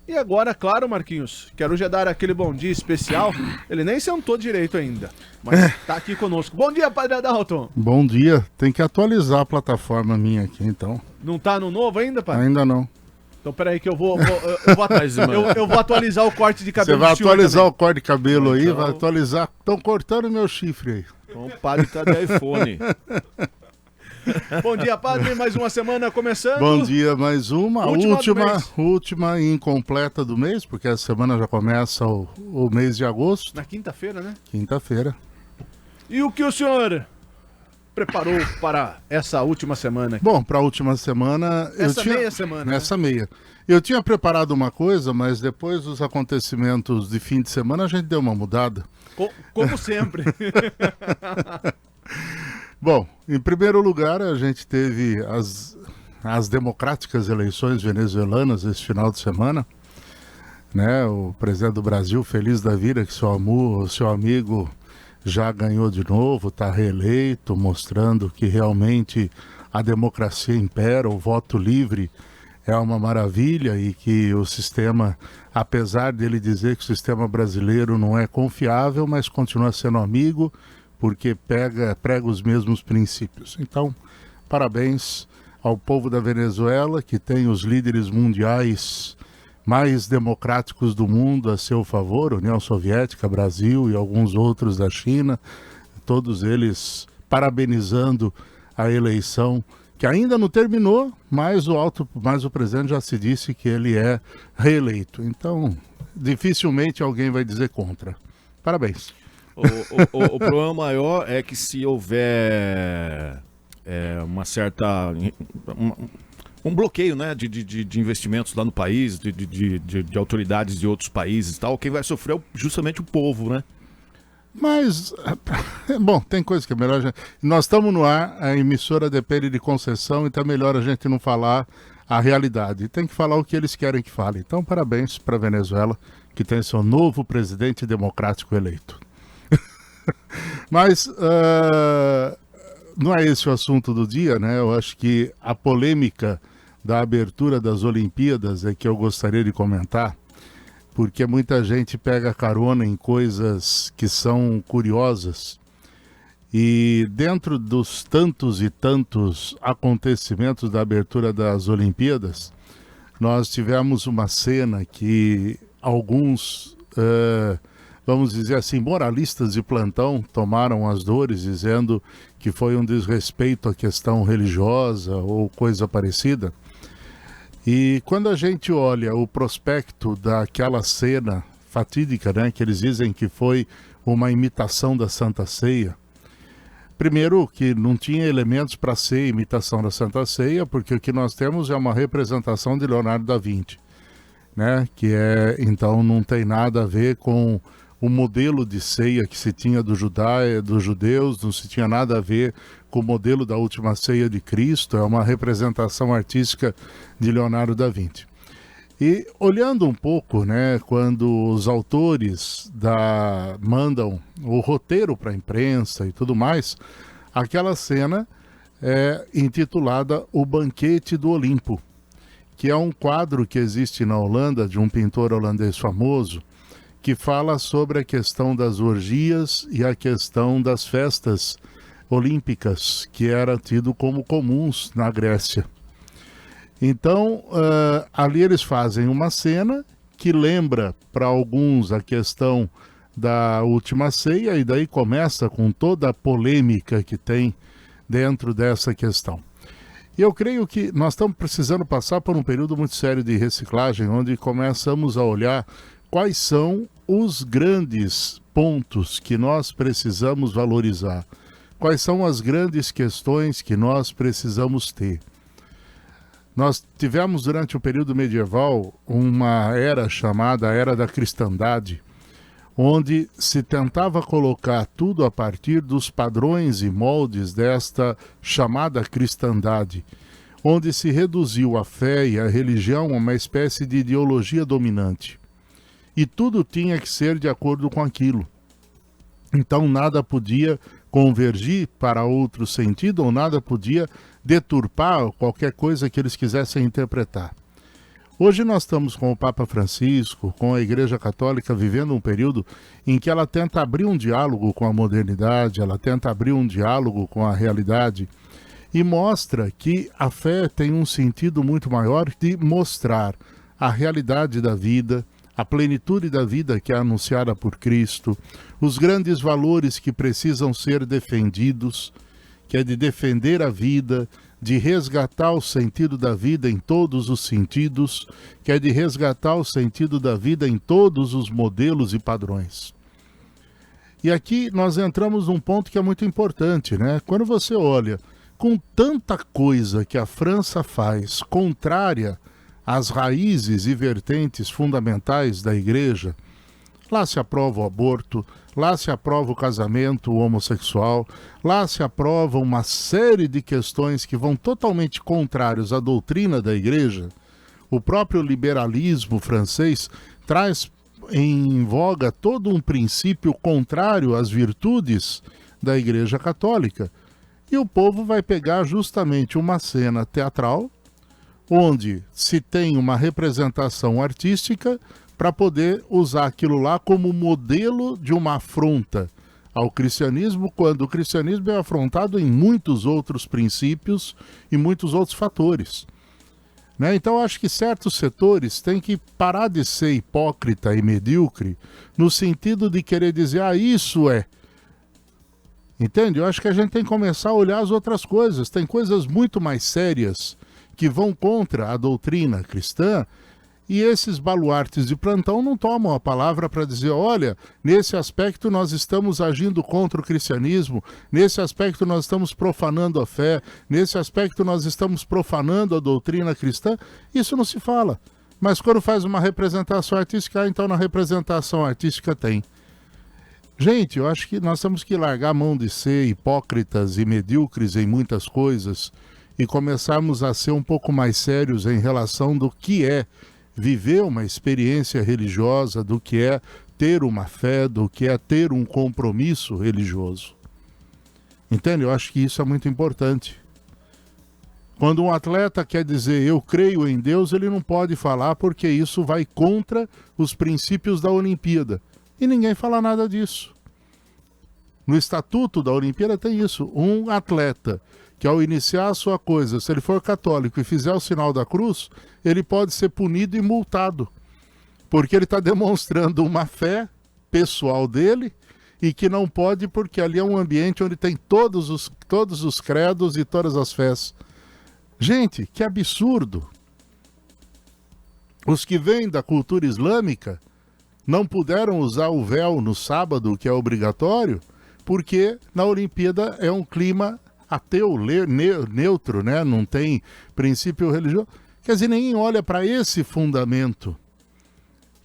E agora, claro, Marquinhos, quero já dar aquele bom dia especial. Ele nem sentou direito ainda, mas tá aqui conosco. Bom dia, Padre Adalto. Bom dia. Tem que atualizar a plataforma minha aqui, então. Não tá no novo ainda, Padre? Ainda não. Então peraí que eu vou atualizar o corte de cabelo. Você vai do senhor atualizar também. o corte de cabelo aí, Então- vai atualizar. Estão cortando meu chifre aí. Então o padre tá de iPhone. Bom dia, Padre. Mais uma semana começando. Bom dia, mais uma. Última do mês. Última e incompleta do mês, porque essa semana já começa o mês de agosto, Na quinta-feira, né? quinta-feira. E o que o senhor preparou para essa última semana aqui? Bom, para a última semana... Meia semana, Nessa meia. Eu tinha preparado uma coisa, mas depois dos acontecimentos de fim de semana a gente deu uma mudada. Como sempre. Bom, em primeiro lugar, a gente teve as democráticas eleições venezuelanas esse final de semana, né? O presidente do Brasil, feliz da vida, que seu amigo já ganhou de novo, está reeleito, mostrando que realmente a democracia impera, o voto livre é uma maravilha e que o sistema, apesar dele dizer que o sistema brasileiro não é confiável, mas continua sendo amigo, porque prega os mesmos princípios. Então, parabéns ao povo da Venezuela, que tem os líderes mundiais mais democráticos do mundo a seu favor, União Soviética, Brasil e alguns outros da China, todos eles parabenizando a eleição, que ainda não terminou, mas o presidente já se disse que ele é reeleito. Então, dificilmente alguém vai dizer contra. Parabéns. O problema maior é que se houver uma certa... um bloqueio, né, de investimentos lá no país, de autoridades de outros países e tal, quem vai sofrer é justamente o povo, né? Mas, bom, tem coisa que é melhor... Nós estamos no ar, a emissora depende de concessão, então é melhor a gente não falar a realidade. Tem que falar o que eles querem que fale. Então, parabéns para a Venezuela, que tem seu novo presidente democrático eleito. Mas não é esse o assunto do dia, né? Eu acho que a polêmica da abertura das Olimpíadas é que eu gostaria de comentar, porque muita gente pega carona em coisas que são curiosas e dentro dos tantos e tantos acontecimentos da abertura das Olimpíadas, nós tivemos uma cena que alguns... vamos dizer assim, moralistas de plantão tomaram as dores, dizendo que foi um desrespeito à questão religiosa ou coisa parecida. E quando a gente olha o prospecto daquela cena fatídica, né, que eles dizem que foi uma imitação da Santa Ceia, primeiro que não tinha elementos para ser imitação da Santa Ceia, porque o que nós temos é uma representação de Leonardo da Vinci, né, então não tem nada a ver com o modelo de ceia que se tinha dos judeus, não se tinha nada a ver com o modelo da última ceia de Cristo, é uma representação artística de Leonardo da Vinci. E olhando um pouco, né, quando os autores mandam o roteiro para a imprensa e tudo mais, aquela cena é intitulada O Banquete do Olimpo, que é um quadro que existe na Holanda, de um pintor holandês famoso, que fala sobre a questão das orgias e a questão das festas olímpicas, que era tido como comuns na Grécia. Então, ali eles fazem uma cena que lembra para alguns a questão da última ceia, e daí começa com toda a polêmica que tem dentro dessa questão. E eu creio que nós estamos precisando passar por um período muito sério de reciclagem, onde começamos a olhar quais são os grandes pontos que nós precisamos valorizar, quais são as grandes questões que nós precisamos ter. Nós tivemos durante o período medieval uma era chamada Era da Cristandade, onde se tentava colocar tudo a partir dos padrões e moldes desta chamada cristandade, onde se reduziu a fé e a religião a uma espécie de ideologia dominante. E tudo tinha que ser de acordo com aquilo. Então nada podia convergir para outro sentido, ou nada podia deturpar qualquer coisa que eles quisessem interpretar. Hoje nós estamos com o Papa Francisco, com a Igreja Católica, vivendo um período em que ela tenta abrir um diálogo com a modernidade, ela tenta abrir um diálogo com a realidade e mostra que a fé tem um sentido muito maior de mostrar a realidade da vida, a plenitude da vida que é anunciada por Cristo, os grandes valores que precisam ser defendidos, que é de defender a vida, de resgatar o sentido da vida em todos os sentidos, que é de resgatar o sentido da vida em todos os modelos e padrões. E aqui nós entramos num ponto que é muito importante, né? Quando você olha com tanta coisa que a França faz contrária às raízes e vertentes fundamentais da Igreja, lá se aprova o aborto, lá se aprova o casamento homossexual, lá se aprova uma série de questões que vão totalmente contrários à doutrina da Igreja. O próprio liberalismo francês traz em voga todo um princípio contrário às virtudes da Igreja Católica. E o povo vai pegar justamente uma cena teatral, onde se tem uma representação artística para poder usar aquilo lá como modelo de uma afronta ao cristianismo, quando o cristianismo é afrontado em muitos outros princípios e muitos outros fatores. Né? Então, acho que certos setores têm que parar de ser hipócrita e medíocre no sentido de querer dizer, isso é. Entende? Eu acho que a gente tem que começar a olhar as outras coisas. Tem coisas muito mais sérias que vão contra a doutrina cristã, e esses baluartes de plantão não tomam a palavra para dizer, olha, nesse aspecto nós estamos agindo contra o cristianismo, nesse aspecto nós estamos profanando a fé, nesse aspecto nós estamos profanando a doutrina cristã. Isso não se fala. Mas quando faz uma representação artística, então na representação artística tem. Gente, eu acho que nós temos que largar a mão de ser hipócritas e medíocres em muitas coisas e começarmos a ser um pouco mais sérios em relação do que é viver uma experiência religiosa, do que é ter uma fé, do que é ter um compromisso religioso. Entende? Eu acho que isso é muito importante. Quando um atleta quer dizer eu creio em Deus, ele não pode falar porque isso vai contra os princípios da Olimpíada. E ninguém fala nada disso. No estatuto da Olimpíada tem isso. Um atleta que ao iniciar a sua coisa, se ele for católico e fizer o sinal da cruz, ele pode ser punido e multado. Porque ele está demonstrando uma fé pessoal dele e que não pode porque ali é um ambiente onde tem todos os credos e todas as fés. Gente, que absurdo! Os que vêm da cultura islâmica não puderam usar o véu no sábado, que é obrigatório, porque na Olimpíada é um clima ateu, neutro, né? Não tem princípio religioso. Quer dizer, ninguém olha para esse fundamento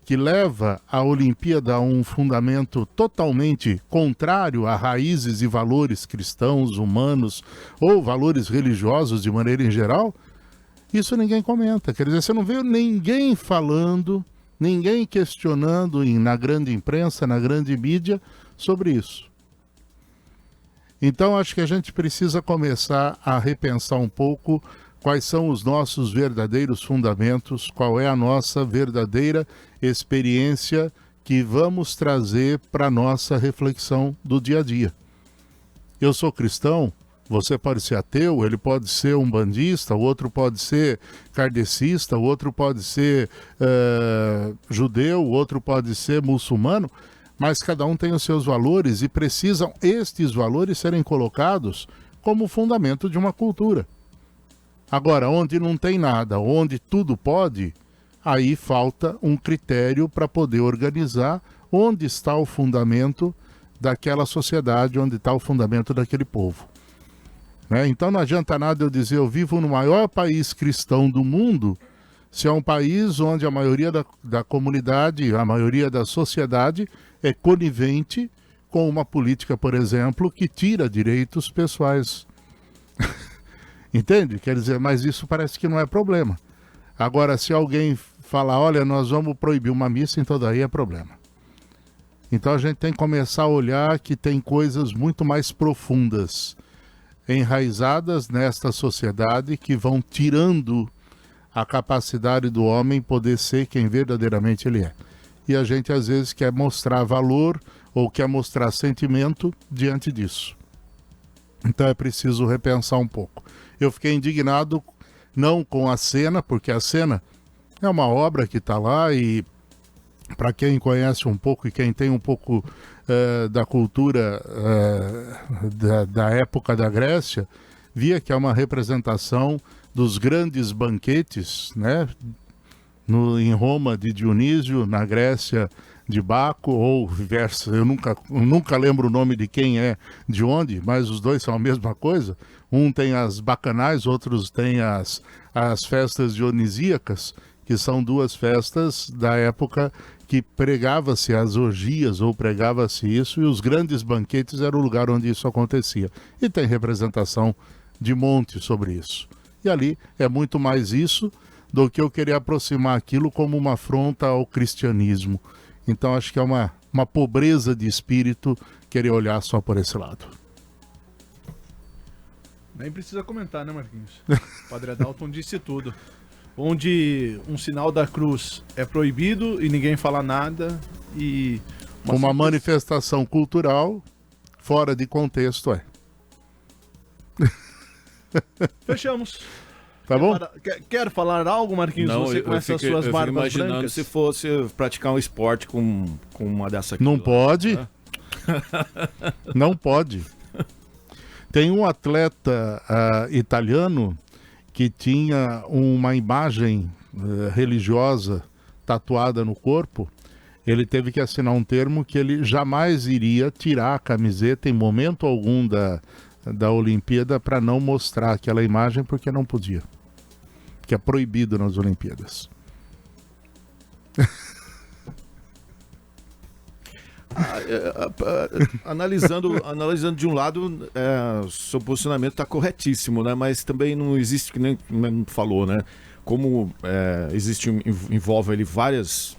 que leva a Olimpíada a um fundamento totalmente contrário a raízes e valores cristãos, humanos ou valores religiosos de maneira em geral. Isso ninguém comenta. Quer dizer, você não vê ninguém falando, ninguém questionando na grande imprensa, na grande mídia sobre isso. Então, acho que a gente precisa começar a repensar um pouco quais são os nossos verdadeiros fundamentos, qual é a nossa verdadeira experiência que vamos trazer para a nossa reflexão do dia a dia. Eu sou cristão, você pode ser ateu, ele pode ser umbandista, o outro pode ser kardecista, o outro pode ser judeu, o outro pode ser muçulmano, mas cada um tem os seus valores e precisam estes valores serem colocados como fundamento de uma cultura. Agora, onde não tem nada, onde tudo pode, aí falta um critério para poder organizar onde está o fundamento daquela sociedade, onde está o fundamento daquele povo. Né? Então não adianta nada eu dizer eu vivo no maior país cristão do mundo, se é um país onde a maioria da comunidade, a maioria da sociedade é conivente com uma política, por exemplo, que tira direitos pessoais. Entende? Quer dizer, mas isso parece que não é problema. Agora, se alguém falar, olha, nós vamos proibir uma missa, então daí é problema. Então a gente tem que começar a olhar que tem coisas muito mais profundas, enraizadas nesta sociedade, que vão tirando a capacidade do homem poder ser quem verdadeiramente ele é. E a gente às vezes quer mostrar valor ou quer mostrar sentimento diante disso. Então é preciso repensar um pouco. Eu fiquei indignado não com a cena, porque a cena é uma obra que está lá e para quem conhece um pouco e quem tem um pouco da cultura da época da Grécia, via que é uma representação dos grandes banquetes, né? Em Roma de Dionísio, na Grécia de Baco, ou vice-versa. Eu nunca lembro o nome de quem é de onde, mas os dois são a mesma coisa. Um tem as bacanais, outros têm as festas dionisíacas, que são duas festas da época que pregava-se as orgias ou pregava-se isso, e os grandes banquetes era o lugar onde isso acontecia. E tem representação de monte sobre isso. E ali é muito mais isso do que eu querer aproximar aquilo como uma afronta ao cristianismo. Então acho que é uma pobreza de espírito querer olhar só por esse lado. Nem precisa comentar, né, Marquinhos? O Padre Adalton disse tudo. Onde um sinal da cruz é proibido e ninguém fala nada, e uma manifestação cultural fora de contexto Fechamos. Tá bom? Quer falar algo, Marquinhos? Não, você com essas suas eu barbas fico imaginando brancas? se fosse praticar um esporte com uma dessa aqui. Não lá, pode. né? Não pode. Tem um atleta italiano que tinha uma imagem religiosa tatuada no corpo. Ele teve que assinar um termo que ele jamais iria tirar a camiseta em momento algum da Olimpíada para não mostrar aquela imagem, porque não podia. Que é proibido nas Olimpíadas. Analisando de um lado, seu posicionamento está corretíssimo, né? Mas também não existe, que nem falou, né? Como envolve ali vários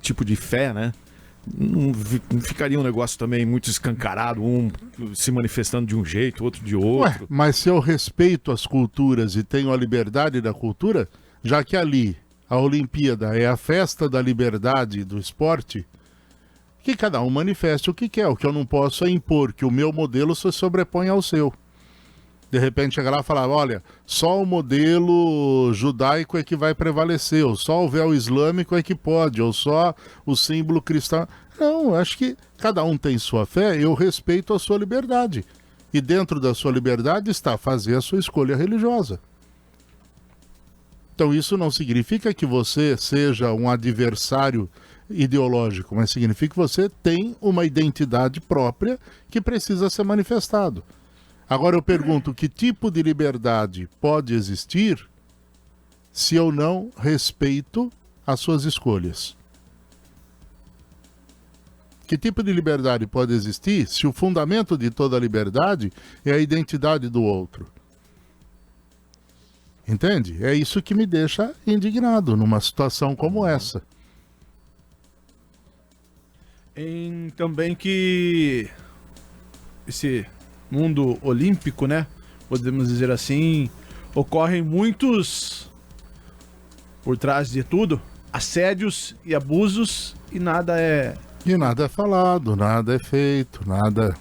tipos de fé, né? Não ficaria um negócio também muito escancarado, um se manifestando de um jeito, outro de outro. Mas se eu respeito as culturas e tenho a liberdade da cultura, já que ali a Olimpíada é a festa da liberdade do esporte, que cada um manifeste o que quer. O que eu não posso é impor que o meu modelo se sobrepõe ao seu. De repente chegar lá e falar, olha, só o modelo judaico é que vai prevalecer, ou só o véu islâmico é que pode, ou só o símbolo cristão. Não, acho que cada um tem sua fé, eu respeito a sua liberdade. E dentro da sua liberdade está fazer a sua escolha religiosa. Então isso não significa que você seja um adversário ideológico, mas significa que você tem uma identidade própria que precisa ser manifestado. Agora eu pergunto, que tipo de liberdade pode existir se eu não respeito as suas escolhas? Que tipo de liberdade pode existir se o fundamento de toda liberdade é a identidade do outro? Entende? É isso que me deixa indignado numa situação como essa. Também que esse mundo olímpico, né? Podemos dizer assim, ocorrem muitos, por trás de tudo, assédios e abusos, e nada é... E nada é falado, nada é feito, nada...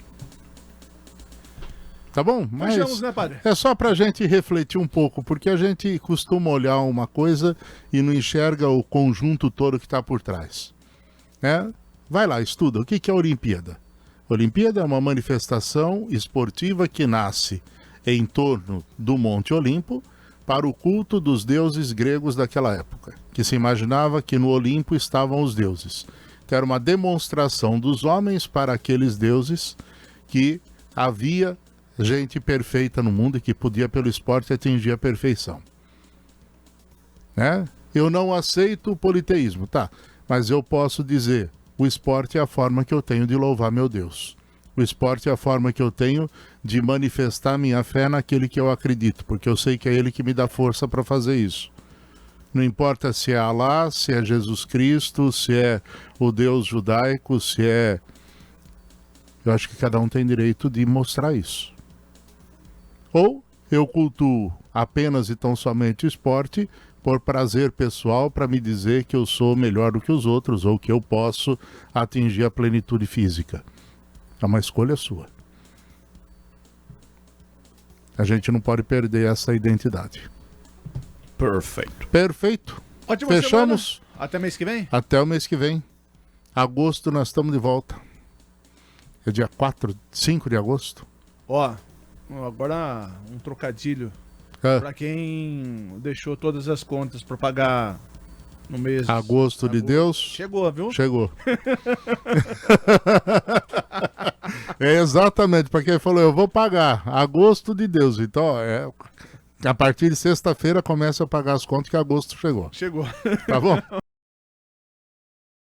Tá bom? Mas fechamos, né, padre? é só pra gente refletir um pouco, porque a gente costuma olhar uma coisa e não enxerga o conjunto todo que está por trás. Né? Vai lá, estuda. O que é a Olimpíada? A Olimpíada é uma manifestação esportiva que nasce em torno do Monte Olimpo para o culto dos deuses gregos daquela época, que se imaginava que no Olimpo estavam os deuses. Então era uma demonstração dos homens para aqueles deuses que havia gente perfeita no mundo e que podia pelo esporte atingir a perfeição. Né? Eu não aceito o politeísmo, tá? Mas eu posso dizer, o esporte é a forma que eu tenho de louvar meu Deus. O esporte é a forma que eu tenho de manifestar minha fé naquele que eu acredito, porque eu sei que é ele que me dá força para fazer isso. Não importa se é Alá, se é Jesus Cristo, se é o Deus judaico, se é... Eu acho que cada um tem direito de mostrar isso. Ou eu cultuo apenas e tão somente o esporte por prazer pessoal, para me dizer que eu sou melhor do que os outros ou que eu posso atingir a plenitude física. É uma escolha sua. A gente não pode perder essa identidade. Perfeito. Perfeito. Ótima Fechamos. semana. Até mês que vem? Até o mês que vem. Agosto nós estamos de volta. É dia 5 de agosto. Ó, agora um trocadilho. Pra quem deixou todas as contas pra pagar no mês... Agosto de Deus. Chegou, viu? Chegou. É exatamente, para quem falou, eu vou pagar. Agosto de Deus. Então, a partir de sexta-feira começa a pagar as contas que agosto chegou. Chegou. Tá bom?